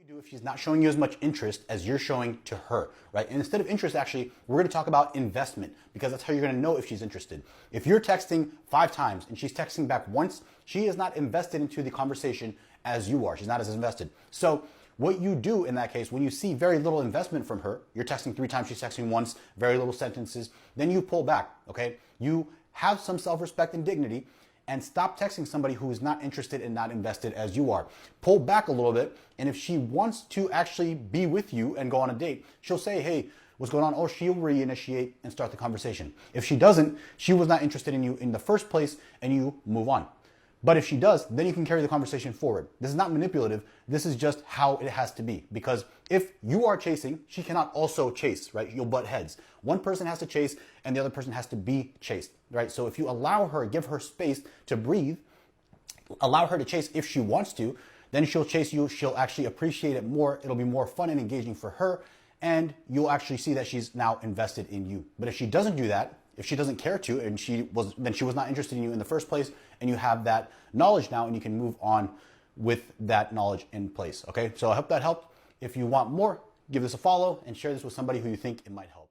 Do if she's not showing you as much interest as you're showing to her, right? And instead of interest, actually, we're going to talk about investment, because that's how you're going to know if she's interested. If you're texting 5 times and she's texting back once, she is not invested into the conversation as you are. She's not as invested. So what you do in that case, when you see very little investment from her, you're texting 3 times, she's texting once, very little sentences, then you pull back, okay? You have some self-respect and dignity, and stop texting somebody who is not interested and not invested as you are. Pull back a little bit, and if she wants to actually be with you and go on a date, she'll say, hey, what's going on? Oh, she'll reinitiate and start the conversation. If she doesn't, she was not interested in you in the first place, and you move on. But if she does, then you can carry the conversation forward. This is not manipulative. This is just how it has to be. Because if you are chasing, she cannot also chase, right? You'll butt heads. One person has to chase and the other person has to be chased, right? So if you allow her, give her space to breathe, allow her to chase if she wants to, then she'll chase you. She'll actually appreciate it more. It'll be more fun and engaging for her. And you'll actually see that she's now invested in you. But if she doesn't do that, if she doesn't care to, and then she was not interested in you in the first place, and you have that knowledge now, and you can move on with that knowledge in place. Okay, so I hope that helped. If you want more, give this a follow and share this with somebody who you think it might help.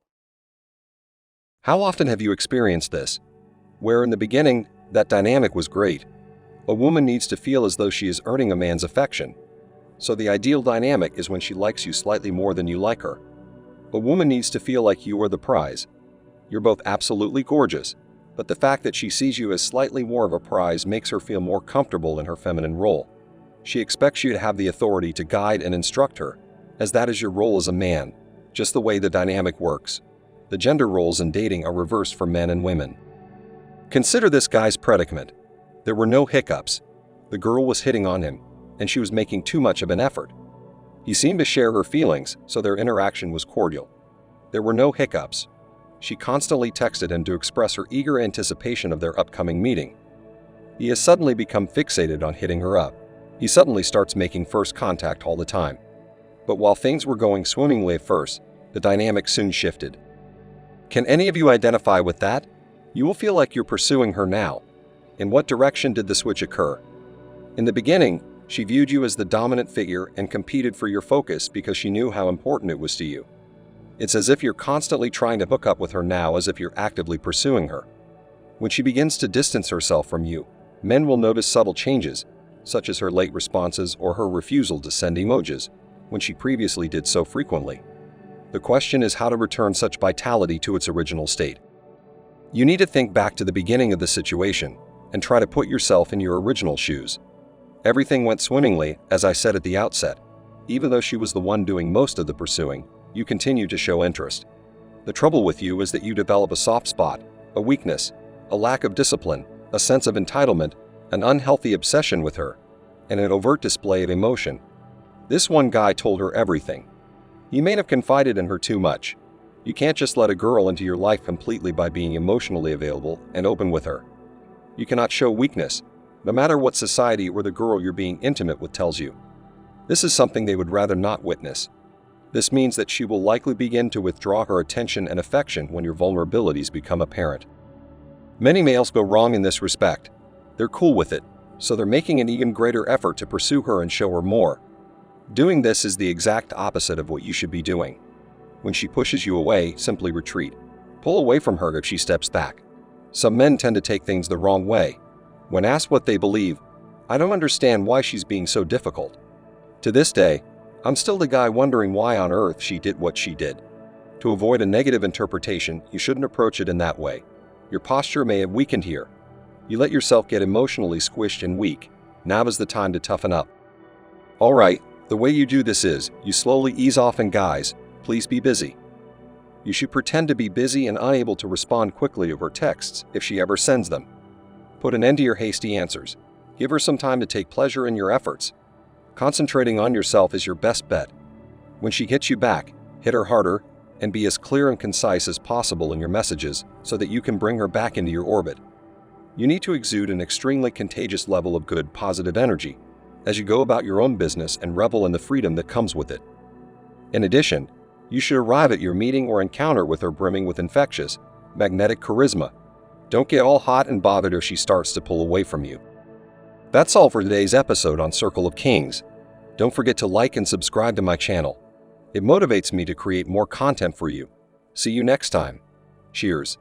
How often have you experienced this? Where in the beginning, that dynamic was great. A woman needs to feel as though she is earning a man's affection. So the ideal dynamic is when she likes you slightly more than you like her. A woman needs to feel like you are the prize. You're both absolutely gorgeous, but the fact that she sees you as slightly more of a prize makes her feel more comfortable in her feminine role. She expects you to have the authority to guide and instruct her, as that is your role as a man, just the way the dynamic works. The gender roles in dating are reversed for men and women. Consider this guy's predicament. There were no hiccups. The girl was hitting on him, and she was making too much of an effort. He seemed to share her feelings, so their interaction was cordial. There were no hiccups. She constantly texted him to express her eager anticipation of their upcoming meeting. He has suddenly become fixated on hitting her up. He suddenly starts making first contact all the time. But while things were going swimmingly at first, the dynamic soon shifted. Can any of you identify with that? You will feel like you're pursuing her now. In what direction did the switch occur? In the beginning, she viewed you as the dominant figure and competed for your focus because she knew how important it was to you. It's as if you're constantly trying to hook up with her now, as if you're actively pursuing her. When she begins to distance herself from you, men will notice subtle changes, such as her late responses or her refusal to send emojis, when she previously did so frequently. The question is how to return such vitality to its original state. You need to think back to the beginning of the situation and try to put yourself in your original shoes. Everything went swimmingly, as I said at the outset. Even though she was the one doing most of the pursuing, you continue to show interest. The trouble with you is that you develop a soft spot, a weakness, a lack of discipline, a sense of entitlement, an unhealthy obsession with her, and an overt display of emotion. This one guy told her everything. You may have confided in her too much. You can't just let a girl into your life completely by being emotionally available and open with her. You cannot show weakness, no matter what society or the girl you're being intimate with tells you. This is something they would rather not witness. This means that she will likely begin to withdraw her attention and affection when your vulnerabilities become apparent. Many males go wrong in this respect. They're cool with it, so they're making an even greater effort to pursue her and show her more. Doing this is the exact opposite of what you should be doing. When she pushes you away, simply retreat. Pull away from her if she steps back. Some men tend to take things the wrong way. When asked what they believe, I don't understand why she's being so difficult. To this day, I'm still the guy wondering why on earth she did what she did. To avoid a negative interpretation, you shouldn't approach it in that way. Your posture may have weakened here. You let yourself get emotionally squished and weak. Now is the time to toughen up. Alright, the way you do this is, you slowly ease off and guys, please be busy. You should pretend to be busy and unable to respond quickly to her texts if she ever sends them. Put an end to your hasty answers. Give her some time to take pleasure in your efforts. Concentrating on yourself is your best bet. When she hits you back, hit her harder and be as clear and concise as possible in your messages so that you can bring her back into your orbit. You need to exude an extremely contagious level of good, positive energy as you go about your own business and revel in the freedom that comes with it. In addition, you should arrive at your meeting or encounter with her brimming with infectious, magnetic charisma. Don't get all hot and bothered if she starts to pull away from you. That's all for today's episode on Circle of Kings. Don't forget to like and subscribe to my channel. It motivates me to create more content for you. See you next time. Cheers.